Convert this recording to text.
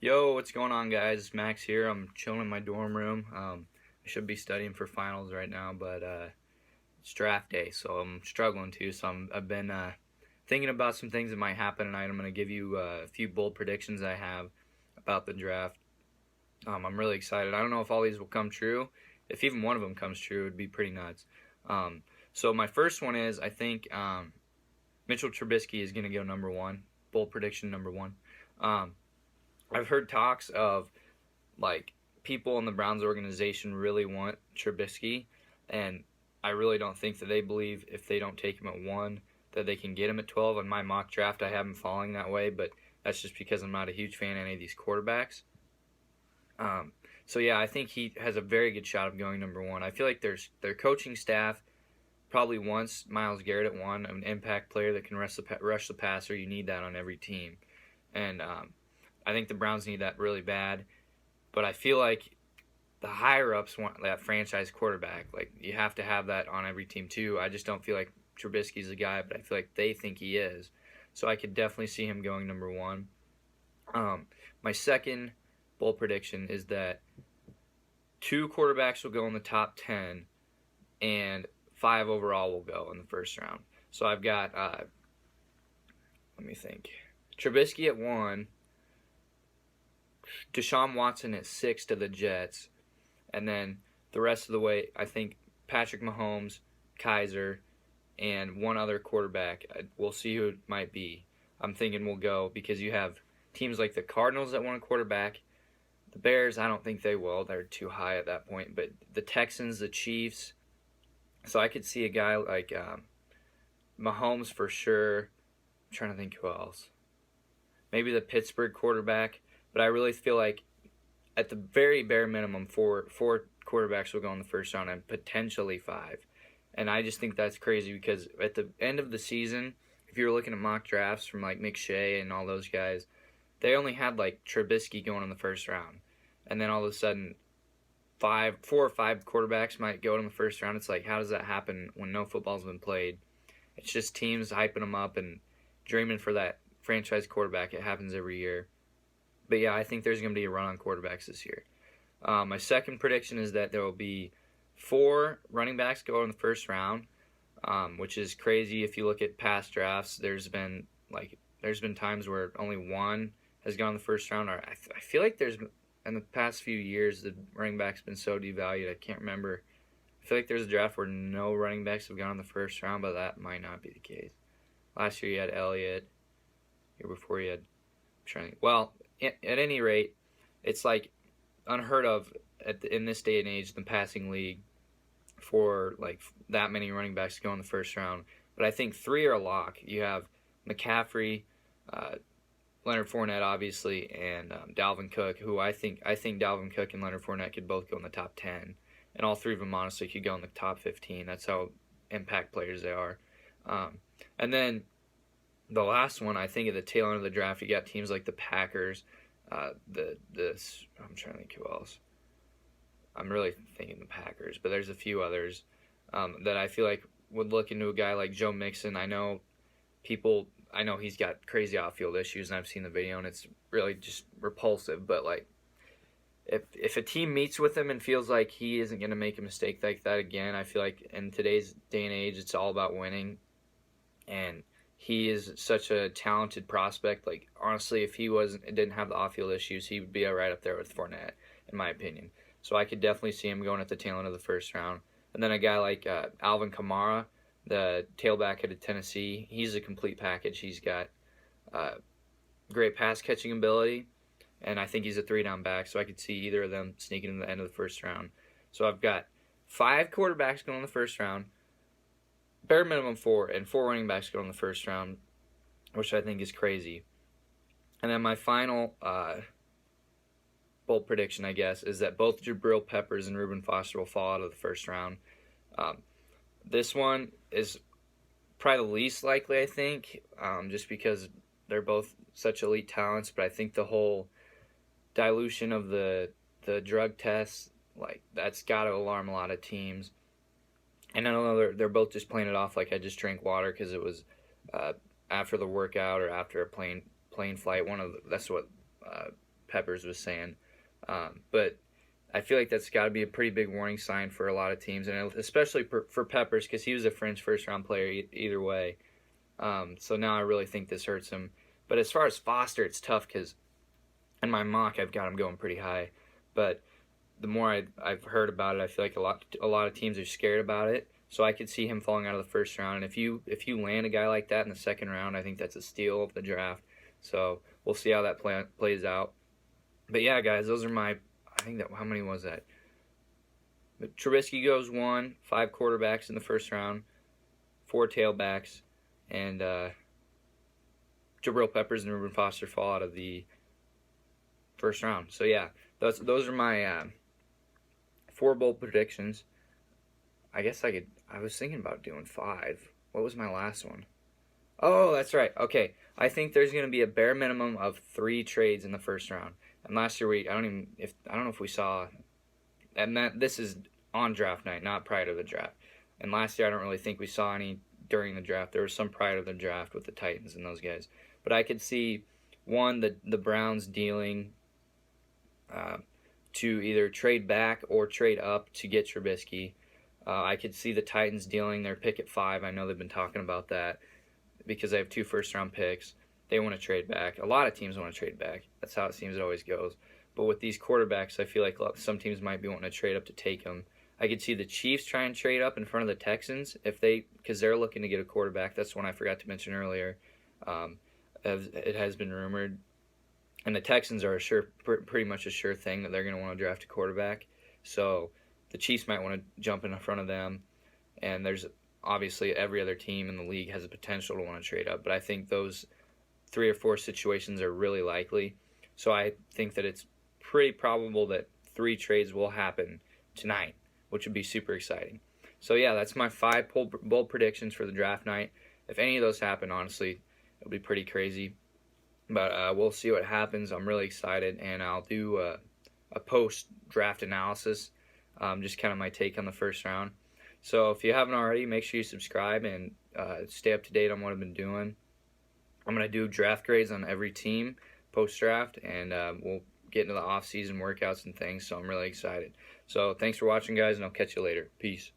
Yo, what's going on, guys? Max here. I'm chilling in my dorm room. I should be studying for finals right now, but it's draft day, so I'm struggling too. I've been thinking about some things that might happen tonight. I'm going to give you a few bold predictions I have about the draft. I'm really excited. I don't know if all these will come true. If even one of them comes true, it'd be pretty nuts. Um, so my first one is I think Mitchell Trubisky is going to go number one. Bold prediction number one. Um, I've heard talks of like people in the Browns organization really want Trubisky, and I really don't think that they believe if they don't take him at one that they can get him at 12. In my mock draft, I have him falling that way, but that's just because I'm not a huge fan of any of these quarterbacks. Um, so yeah, I think he has a very good shot of going number one. I feel like their coaching staff probably wants Myles Garrett at one, an impact player that can rush the passer. You need that on every team, and I think the Browns need that really bad. But I feel like the higher ups want that franchise quarterback. Like you have to have that on every team too. I just don't feel like Trubisky's the guy, but I feel like they think he is. So I could definitely see him going number one. My second bold prediction is that two quarterbacks will go in the top 10 and five overall will go in the first round. So I've got, let me think, Trubisky at one, Deshaun Watson at six to the Jets, and then the rest of the way, I think Patrick Mahomes, Kaiser, and one other quarterback. We'll see who it might be. I'm thinking we'll go because you have teams like the Cardinals that want a quarterback. The Bears, I don't think they will. They're too high at that point. But the Texans, the Chiefs. So I could see a guy like Mahomes for sure. I'm trying to think who else. Maybe the Pittsburgh quarterback. But I really feel like at the very bare minimum, four quarterbacks will go in the first round and potentially five. And I just think that's crazy because at the end of the season, if you were looking at mock drafts from like McShay and all those guys, they only had like Trubisky going in the first round. And then all of a sudden, four or five quarterbacks might go in the first round. It's like, how does that happen when no football's been played? It's just teams hyping them up and dreaming for that franchise quarterback. It happens every year. But yeah, I think there's going to be a run on quarterbacks this year. My second prediction is that there will be four running backs go in the first round, which is crazy. If you look at past drafts, there's been times where only one has gone in the first round. Or I feel like there's in the past few years the running back's been so devalued. I can't remember. I feel like there's a draft where no running backs have gone in the first round, but that might not be the case. Last year you had Elliott. Year before you had well, at any rate, it's like unheard of in this day and age, the passing league, for like that many running backs to go in the first round. But I think three are a lock. You have McCaffrey, Leonard Fournette, obviously, and Dalvin Cook, who I think Dalvin Cook and Leonard Fournette could both go in the top 10, and all three of them honestly could go in the top 15. That's how impact players they are. And then the last one, I think at the tail end of the draft, you got teams like the Packers. I'm trying to think who else. I'm really thinking the Packers, but there's a few others that I feel like would look into a guy like Joe Mixon. I know he's got crazy off-field issues, and I've seen the video, and it's really just repulsive. But like, if a team meets with him and feels like he isn't going to make a mistake like that again, I feel like in today's day and age, it's all about winning, and he is such a talented prospect. Like honestly, if he didn't have the off-field issues, he would be right up there with Fournette, in my opinion. So I could definitely see him going at the tail end of the first round. And then a guy like Alvin Kamara, the tailback out of Tennessee, he's a complete package. He's got great pass catching ability, and I think he's a 3-down back. So I could see either of them sneaking in the end of the first round. So I've got five quarterbacks going in the first round, bare minimum four, and four running backs go in the first round, which I think is crazy. And then my final bold prediction, I guess, is that both Jabril Peppers and Reuben Foster will fall out of the first round. This one is probably the least likely, I think, just because they're both such elite talents. But I think the whole dilution of the drug tests, like that's got to alarm a lot of teams. And I know they're both just playing it off like I just drank water because it was after the workout or after a plane flight. That's what Peppers was saying. But I feel like that's got to be a pretty big warning sign for a lot of teams, and especially for Peppers because he was a fringe first-round player either way. So now I really think this hurts him. But as far as Foster, it's tough because in my mock I've got him going pretty high. But the more I've heard about it, I feel like a lot of teams are scared about it. So I could see him falling out of the first round. And if you land a guy like that in the second round, I think that's a steal of the draft. So we'll see how that plays out. But yeah, guys, those are my. I think that how many was that? But Trubisky goes 1, 5 quarterbacks in the first round, 4 tailbacks, and Jabril Peppers and Reuben Foster fall out of the first round. So yeah, those are my 4 bold predictions. I guess I was thinking about doing 5. What was my last one? Oh, that's right. Okay, I think there's going to be a bare minimum of 3 trades in the first round. And last year I don't know if we saw, and this is on draft night, not prior to the draft. And last year I don't really think we saw any during the draft. There was some prior to the draft with the Titans and those guys. But I could see the Browns dealing to either trade back or trade up to get Trubisky. I could see the Titans dealing their pick at 5. I know they've been talking about that because they have 2 first-round picks. They want to trade back. A lot of teams want to trade back. That's how it seems it always goes. But with these quarterbacks, I feel like some teams might be wanting to trade up to take them. I could see the Chiefs try and trade up in front of the Texans because they're looking to get a quarterback. That's one I forgot to mention earlier. It has been rumored. And the Texans are pretty much a sure thing that they're going to want to draft a quarterback. So the Chiefs might want to jump in front of them. And there's obviously every other team in the league has a potential to want to trade up. But I think those 3 or 4 situations are really likely. So I think that it's pretty probable that 3 trades will happen tonight, which would be super exciting. So yeah, that's my 5 bold predictions for the draft night. If any of those happen, honestly, it'll be pretty crazy. But we'll see what happens. I'm really excited, and I'll do a post-draft analysis, just kind of my take on the first round. So if you haven't already, make sure you subscribe and stay up to date on what I've been doing. I'm going to do draft grades on every team post-draft, and we'll get into the off-season workouts and things, so I'm really excited. So thanks for watching, guys, and I'll catch you later. Peace.